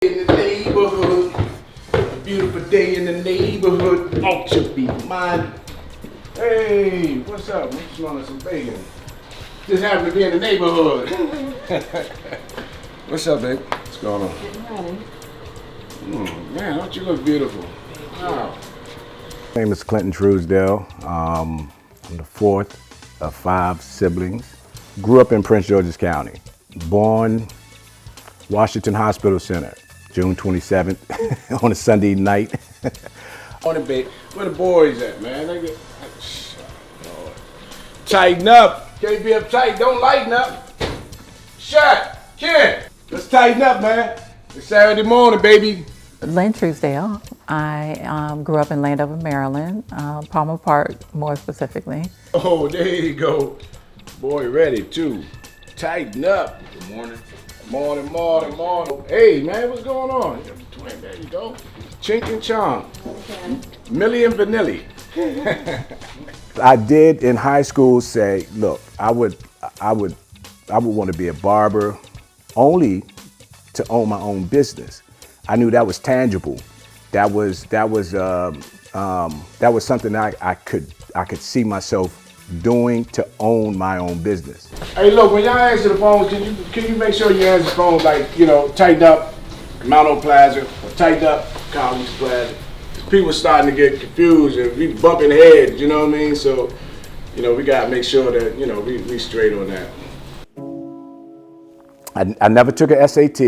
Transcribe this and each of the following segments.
In the neighborhood, a beautiful day in the neighborhood, ought to be mine. Hey, what's up? I'm smelling some bacon. Just happen to be in the neighborhood. What's up, babe? What's going on? Getting ready. Man, don't you look beautiful? Wow. My name is Clinton Truesdale. I'm the fourth of 5 siblings. Grew up in Prince George's County. Born Washington Hospital Center, June 27th on a Sunday night. On the bed. Where the boys at, man? Lord. Tighten up. Can't be uptight. Don't lighten up. Shut. Kid. Let's tighten up, man. It's Saturday morning, baby. Lynn Truesdale. I grew up in Landover, Maryland, Palmer Park more specifically. Oh, there you go. Boy, ready too. Tighten up. Good morning. Morning. Hey, man, what's going on? Twin, there you go. Chink and Chong. Okay. Millie and Vanilli. I did in high school say, look, I would want to be a barber only to own my own business. I knew that was tangible. That was something I could see myself doing to own my own business. Hey, look, when y'all answer the phones, can you make sure you answer the phone like, tighten up Mount O Plaza or tighten up College Plaza? People starting to get confused and we bumping heads, you know what I mean? So, we gotta make sure that, we straight on that. I never took an SAT.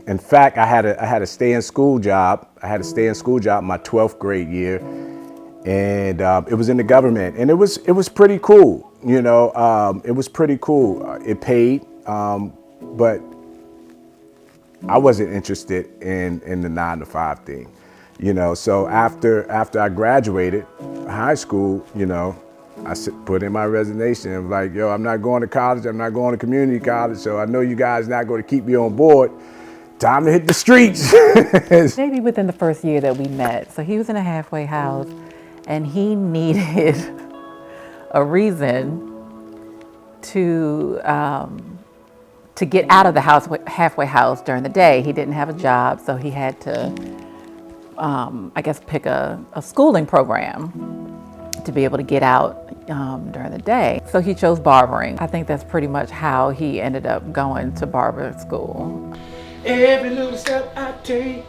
In fact, I had a stay-in-school job. I had a stay-in-school job my 12th grade year. And it was in the government, and it was pretty cool, it was pretty cool. It paid, but I wasn't interested in the 9-to-5 thing, So after I graduated high school, I put in my resignation and was like, yo, I'm not going to college. I'm not going to community college. So I know you guys not going to keep me on board. Time to hit the streets. Maybe within the first year that we met. So he was in a halfway house. And he needed a reason to get out of the halfway house during the day. He didn't have a job, so he had to, pick a schooling program to be able to get out during the day. So he chose barbering. I think that's pretty much how he ended up going to barber school. Every little step I take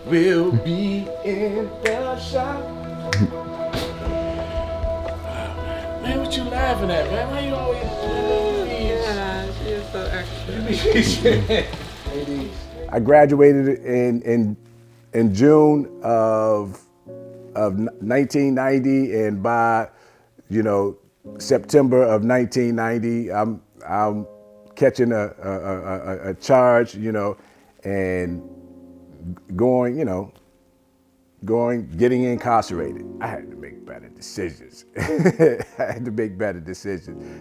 will be in the shop. Man, what you laughing at, man? Why you always Yeah, she is so extra. I graduated in June of 1990, and by September of 1990, I'm catching a charge, and getting incarcerated. I had to make better decisions.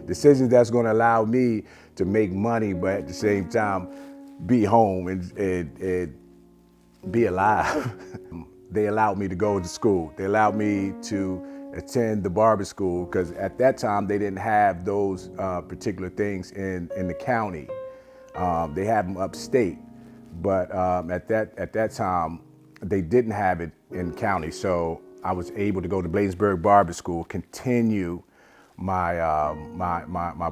Decisions that's going to allow me to make money, but at the same time, be home and be alive. They allowed me to go to school. They allowed me to attend the barber school because at that time they didn't have those particular things in the county. They had them upstate, but at that time they didn't have it in county. So I was able to go to Bladensburg Barber School, continue my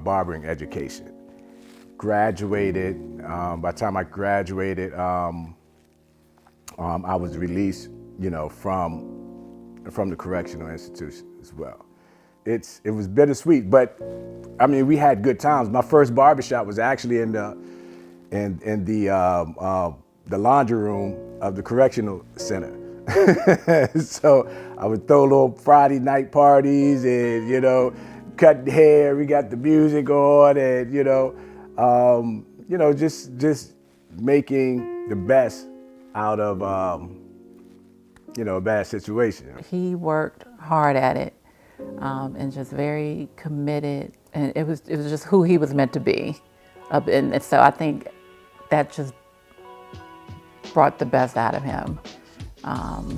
barbering education. Graduated. By the time I graduated, I was released, from the correctional institution as well. It was bittersweet, but I mean, we had good times. My first barbershop was actually in the laundry room of the correctional center. So I would throw little Friday night parties and, cut hair. We got the music on and, just making the best out of, a bad situation. He worked hard at it and just very committed. And it was just who he was meant to be. And so I think that just brought the best out of him.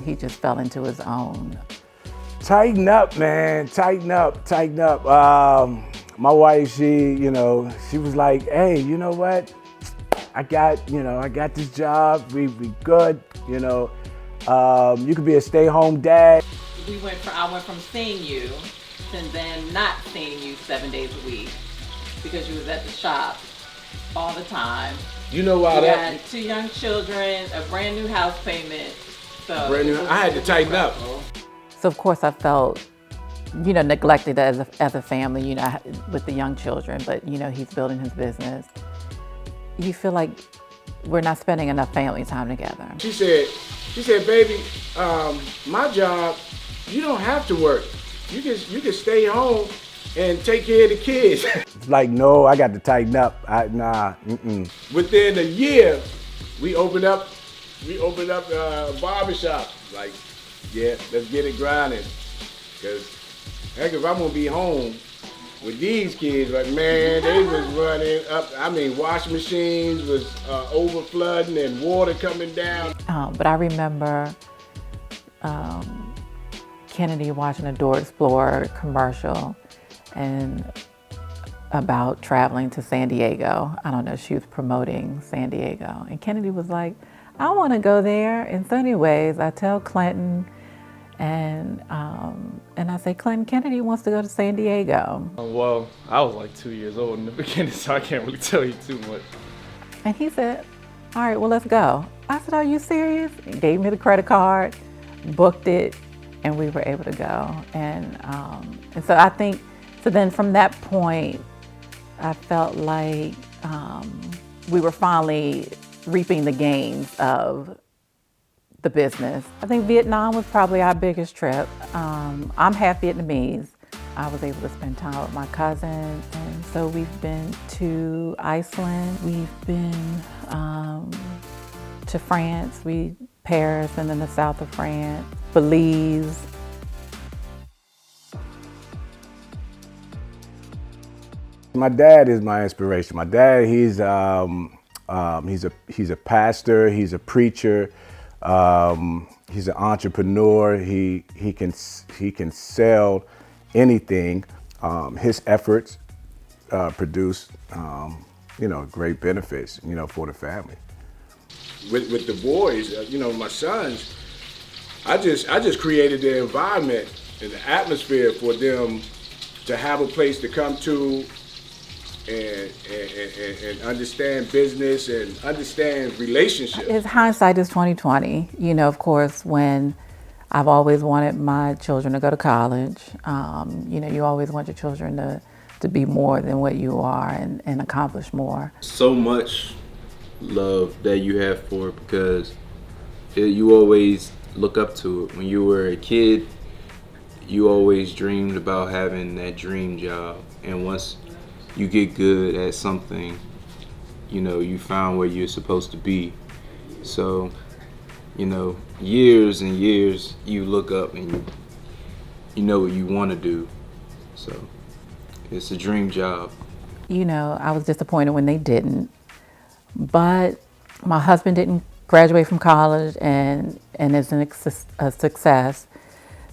He just fell into his own. Tighten up, man. Tighten up. My wife, she was like, hey, you know what? I got this job. We good. You could be a stay-home dad. I went from seeing you to then not seeing you 7 days a week because you was at the shop all the time. You know why You that? had 2 young children, a brand new house payment. So I had to tighten up. So of course I felt, neglected as a family, with the young children. But he's building his business. You feel like we're not spending enough family time together. She said, baby, my job, you don't have to work. You can stay home and take care of the kids. It's like, no, I got to tighten up. Within a year, we opened up a barbershop. Like, yeah, let's get it grinding. Cause heck, if I'm gonna be home with these kids, like, man, they was running up. I mean, washing machines was over flooding and water coming down. But I remember Kennedy watching a Door Explorer commercial and about traveling to San Diego. I don't know, she was promoting San Diego. And Kennedy was like, I want to go there. And so anyways, I tell Clinton, and I say, Clinton, Kennedy wants to go to San Diego. Well, I was like 2 years old in the beginning, so I can't really tell you too much. And he said, all right, well, let's go. I said, are you serious? He gave me the credit card, booked it, and we were able to go. And so I think, so then from that point, I felt like we were finally reaping the gains of the business. I think Vietnam was probably our biggest trip. I'm half Vietnamese. I was able to spend time with my cousins. And so we've been to Iceland. We've been to France, Paris, and then the south of France, Belize. My dad is my inspiration. My dad, he's a pastor, he's a preacher, he's an entrepreneur. He can sell anything. His efforts produce great benefits for the family. With the boys, my sons, I just created the environment and the atmosphere for them to have a place to come to and understand business and understand relationships. His hindsight is 2020. Of course, when I've always wanted my children to go to college, you always want your children to be more than what you are and accomplish more. So much love that you have for it because you always look up to it. When you were a kid, you always dreamed about having that dream job, and once you get good at something, you found where you're supposed to be. So, years and years you look up and you know what you want to do. So it's a dream job. I was disappointed when they didn't, but my husband didn't graduate from college and is a success.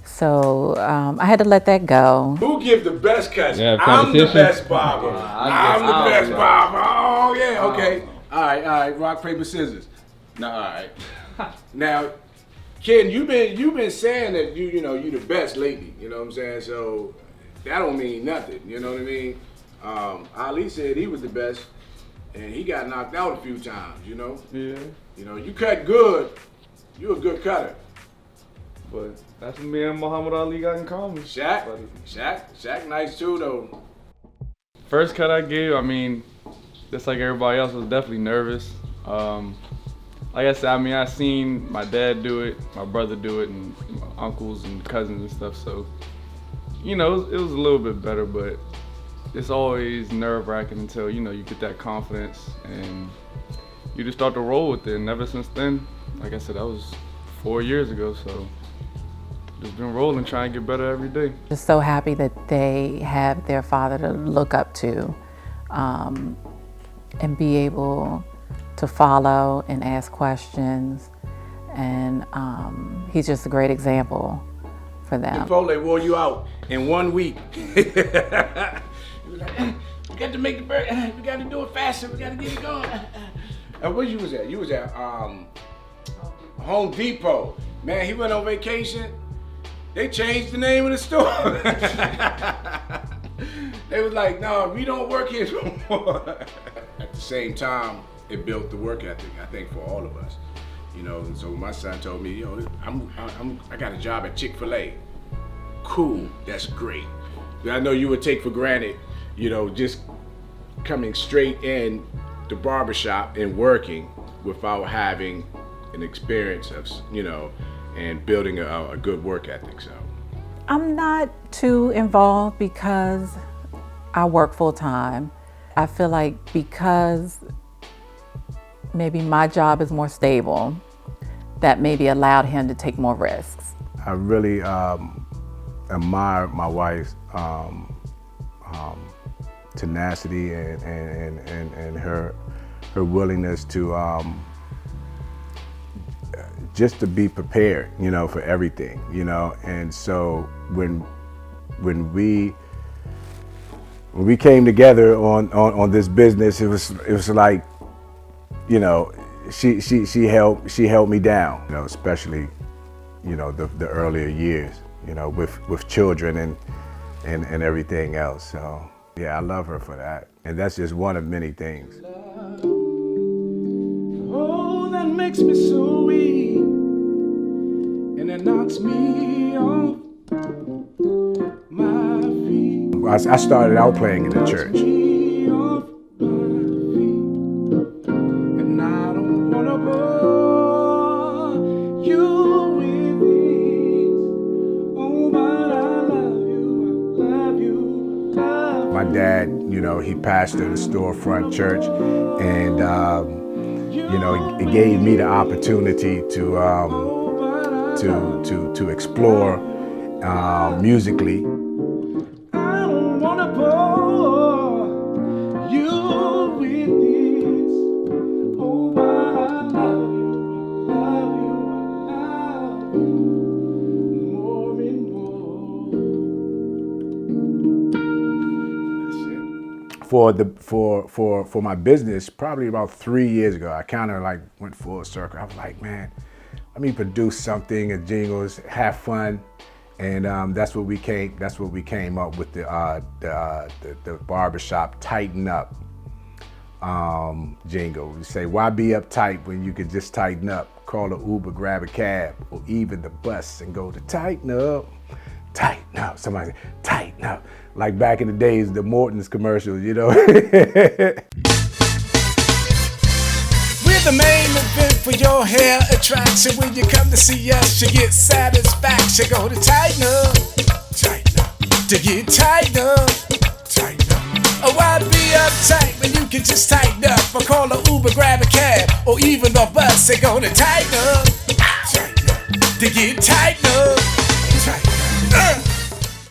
So I had to let that go. Who gives the best cuts? Yeah, I'm the competition. best barber. I'm the best barber. Oh yeah, okay. All right. Rock, paper, scissors. Now, all right. Now, Ken, you've been saying that you the best lately. You know what I'm saying? So that don't mean nothing. You know what I mean? Ali said he was the best, and he got knocked out a few times. Yeah. You cut good. You a good cutter. But that's what me and Muhammad Ali got in common. Shaq nice too though. First cut I gave, just like everybody else, was definitely nervous. Like I said, I seen my dad do it, my brother do it, and my uncles and cousins and stuff. So, it was a little bit better, but it's always nerve-wracking until you get that confidence and you just start to roll with it. And ever since then, like I said, that was 4 years ago. So. Just been rolling, trying to get better every day. Just so happy that they have their father to look up to and be able to follow and ask questions. And he's just a great example for them. Chipotle wore you out in 1 week. He was like, we got to make the burger. We got to do it faster. We got to get it going. Where you was at? You was at Home Depot. Man, he went on vacation. They changed the name of the store. They was like, no, we don't work here no more. At the same time, it built the work ethic, I think, for all of us. You know, and so my son told me, I got a job at Chick-fil-A. Cool, that's great. But I know you would take for granted, just coming straight in the barbershop and working without having an experience of, and building a good work ethic. So I'm not too involved because I work full time. I feel like because maybe my job is more stable, that maybe allowed him to take more risks. I really admire my wife's tenacity and her willingness to just to be prepared, for everything, And so when we came together on this business, it was like, she helped me down, especially, the earlier years, with children and everything else. So yeah, I love her for that. And that's just one of many things. Oh, that makes me so weak, and it knocks me off my feet. I started out playing in the church. My dad, he pastored a storefront church, and it gave me the opportunity to explore musically. I don't wanna bore you with this. Oh, but I love you, more and more. For my business, probably about 3 years ago, I kind of like went full circle. I was like, man, let me produce something and jingles, have fun, and that's what we came up with the barbershop Tighten Up jingle. We say, why be uptight when you could just tighten up? Call an Uber, grab a cab, or even the bus and go to Tighten Up. Tighten up. Somebody say, tighten up. Like back in the days, the Morton's commercials, We're the main event for your hair attraction. When you come to see us, you get satisfaction. Go to Tighten Up. Tighten up. To get tighten up. Tighten up. Oh, why be uptight when you can just tighten up? Or call an Uber, grab a cab, or even a bus and go to Tighten Up. Tighten up. To get tighten up. Tighten up.